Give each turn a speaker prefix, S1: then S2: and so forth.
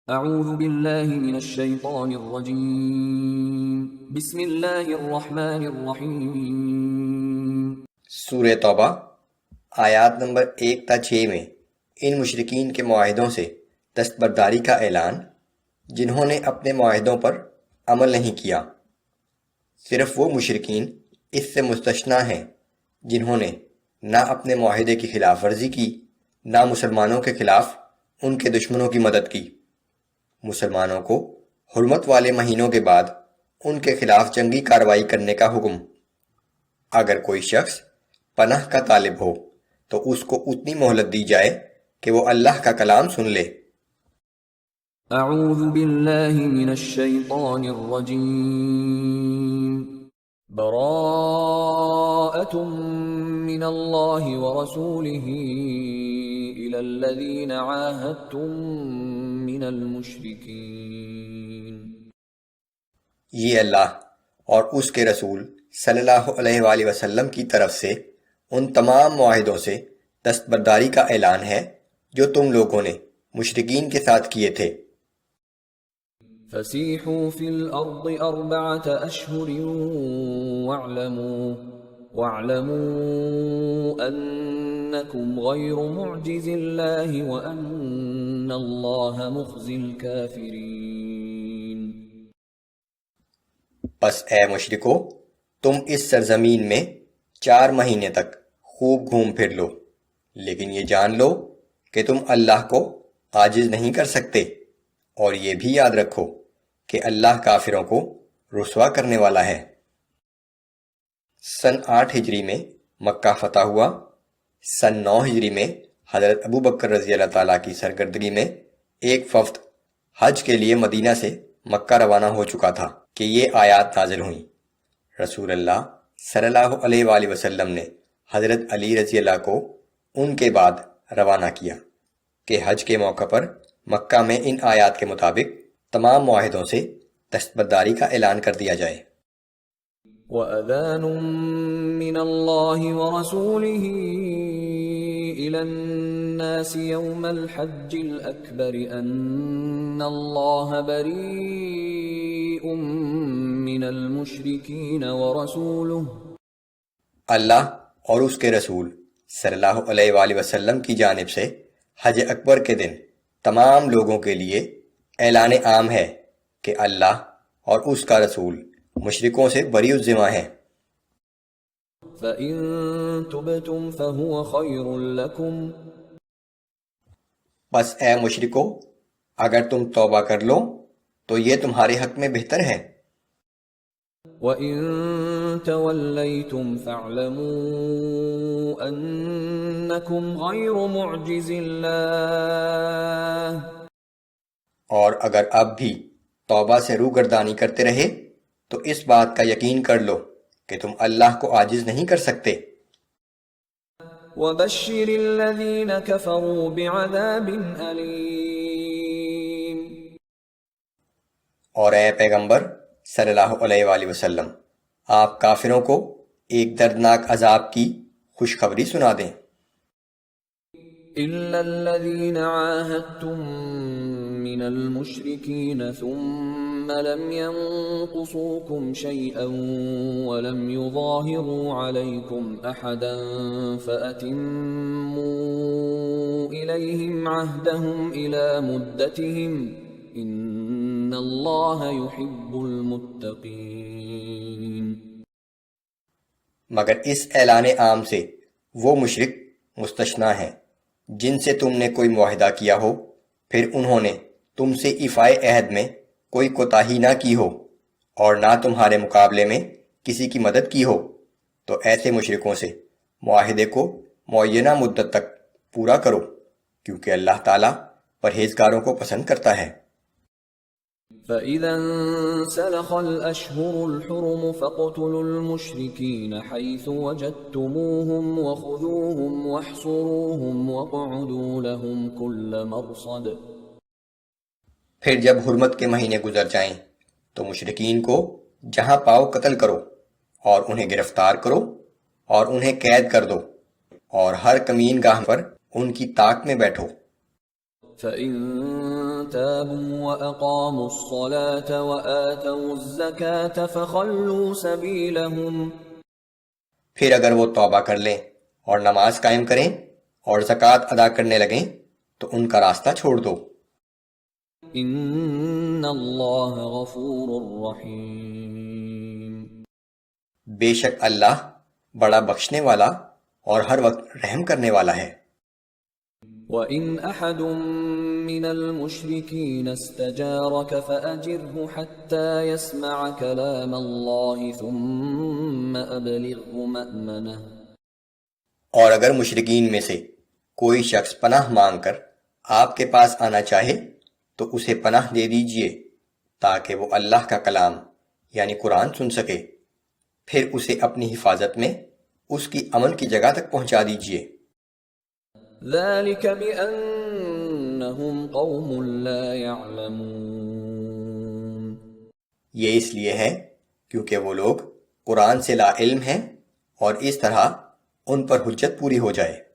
S1: اعوذ باللہ من الشیطان الرجیم بسم اللہ الرحمن الرحیم۔
S2: سورہ توبہ آیات نمبر 1 تا 6 میں ان مشرکین کے معاہدوں سے دستبرداری کا اعلان جنہوں نے اپنے معاہدوں پر عمل نہیں کیا۔ صرف وہ مشرکین اس سے مستثنیٰ ہیں جنہوں نے نہ اپنے معاہدے کی خلاف ورزی کی، نہ مسلمانوں کے خلاف ان کے دشمنوں کی مدد کی۔ مسلمانوں کو حرمت والے مہینوں کے بعد ان کے خلاف جنگی کارروائی کرنے کا حکم۔ اگر کوئی شخص پناہ کا طالب ہو تو اس کو اتنی مہلت دی جائے کہ وہ اللہ کا کلام سن لے۔
S1: اعوذ باللہ من الشیطان الرجیم۔ براءۃ من اللہ ورسولہ الی الذین عاہدتم من المشرکین۔
S2: یہ اللہ اور اس کے رسول صلی اللہ علیہ وآلہ وسلم کی طرف سے ان تمام معاہدوں سے دستبرداری کا اعلان ہے جو تم لوگوں نے مشرکین کے ساتھ کیے تھے۔
S1: فسیحوا فی الارض اربعۃ اشہر واعلموا انکم غیر معجز اللہ وان اللہ مخزی الکافرین۔
S2: پس اے مشرکو، تم اس سرزمین میں 4 مہینے تک خوب گھوم پھر لو، لیکن یہ جان لو کہ تم اللہ کو عاجز نہیں کر سکتے، اور یہ بھی یاد رکھو کہ اللہ کافروں کو رسوا کرنے والا ہے۔ سن 8 ہجری میں مکہ فتح ہوا۔ سن 9 ہجری میں حضرت ابو بکر رضی اللہ تعالیٰ کی سرگردگی میں ایک وفد حج کے لیے مدینہ سے مکہ روانہ ہو چکا تھا کہ یہ آیات نازل ہوئیں۔ رسول اللہ صلی اللہ علیہ وآلہ وسلم نے حضرت علی رضی اللہ کو ان کے بعد روانہ کیا کہ حج کے موقع پر مکہ میں ان آیات کے مطابق تمام معاہدوں سے دستبرداری کا اعلان کر دیا جائے۔
S1: وَأَذَانٌ مِّنَ اللَّهِ وَرَسُولِهِ إِلَى النَّاسِ يَوْمَ الْحَجِّ الْأَكْبَرِ أَنَّ اللَّهَ بَرِيءٌ مِّنَ الْمُشْرِكِينَ وَرَسُولُهُ۔
S2: اللہ اور اس کے رسول صلی اللہ علیہ وآلہ وسلم کی جانب سے حج اکبر کے دن تمام لوگوں کے لیے اعلان عام ہے کہ اللہ اور اس کا رسول مشرکوں سے بری الذمہ ہیں۔
S1: فَإِن تُبْتُمْ فَهُوَ خَيْرٌ لَكُمْ۔
S2: بس اے مشرکو، اگر تم توبہ کر لو تو یہ تمہارے حق میں بہتر ہے۔
S1: وَإِن تَوَلَّيْتُمْ فَاعْلَمُوا أَنَّكُمْ غَيْرُ مُعْجِزِ اللَّهِ۔
S2: اور اگر اب بھی توبہ سے روگردانی کرتے رہے تو اس بات کا یقین کر لو کہ تم اللہ کو عاجز نہیں کر سکتے۔
S1: وَبَشِّرِ الَّذِينَ كَفَرُوا بِعَذَابٍ أَلِيمٍ۔
S2: اور اے پیغمبر صلی اللہ علیہ وآلہ وسلم، آپ کافروں کو ایک دردناک عذاب کی خوشخبری سنا دیں۔
S1: إِلَّا الَّذِينَ عَاهَدتُّم مِّنَ الْمُشْرِكِينَ ثُمَّ لَمْ يَنقُصُوكُمْ شَيْئًا وَلَمْ يُظَاهِرُوا عَلَيْكُمْ أَحَدًا فَأَتِمُّوا إِلَيْهِمْ عَهْدَهُمْ إِلَى مُدَّتِهِمْ إِنَّ اللَّهَ يُحِبُّ الْمُتَّقِينَ۔
S2: مگر اس اعلان عام سے وہ مشرک مستثنیٰ ہیں جن سے تم نے کوئی معاہدہ کیا ہو، پھر انہوں نے تم سے ایفائے عہد میں کوئی کوتاہی نہ کی ہو اور نہ تمہارے مقابلے میں کسی کی مدد کی ہو، تو ایسے مشرکوں سے معاہدے کو معینہ مدت تک پورا کرو، کیونکہ اللہ تعالیٰ پرہیزگاروں کو پسند کرتا ہے۔
S1: فَإِذَا انسَلَخَ الْأَشْهُرُ الْحُرُمُ فَاقْتُلُوا الْمُشْرِكِينَ حَيْثُ وَجَدتُّمُوهُمْ وَخُذُوهُمْ وَاحْصُرُوهُمْ وَاقْعُدُوا لَهُمْ كُلَّ مَرْصَدٍ۔
S2: پھر جب حرمت کے مہینے گزر جائیں تو مشرکین کو جہاں پاؤ قتل کرو اور انہیں گرفتار کرو اور انہیں قید کر دو، اور ہر کمین گاہ پر ان کی طاق میں بیٹھو۔
S1: فإن تابوا وأقاموا الصلاة وآتوا الزكاة فخلوا سبيلهم
S2: پھر اگر وہ توبہ کر لیں اور نماز قائم کریں اور زکوٰۃ ادا کرنے لگیں تو ان کا راستہ چھوڑ دو۔
S1: ان اللہ غفور رحیم،
S2: بے شک اللہ بڑا بخشنے والا اور ہر وقت رحم کرنے والا ہے۔
S1: وَإِنْ أَحَدٌ مِّنَ الْمُشْرِكِينَ اسْتَجَارَكَ فَأَجِرْهُ حَتَّى يَسْمَعَ كَلَامَ اللَّهِ ثُمَّ أَبْلِغْهُ مَأْمَنَهُ۔
S2: اور اگر مشرکین میں سے کوئی شخص پناہ مانگ کر آپ کے پاس آنا چاہے تو اسے پناہ دے دیجئے تاکہ وہ اللہ کا کلام یعنی قرآن سن سکے، پھر اسے اپنی حفاظت میں اس کی امن کی جگہ تک پہنچا دیجئے۔
S1: ذَلِكَ بِأَنَّهُمْ قَوْمٌ لَا يَعْلَمُونَ،
S2: یہ اس لیے ہے کیونکہ وہ لوگ قرآن سے لا علم ہیں اور اس طرح ان پر حجت پوری ہو جائے۔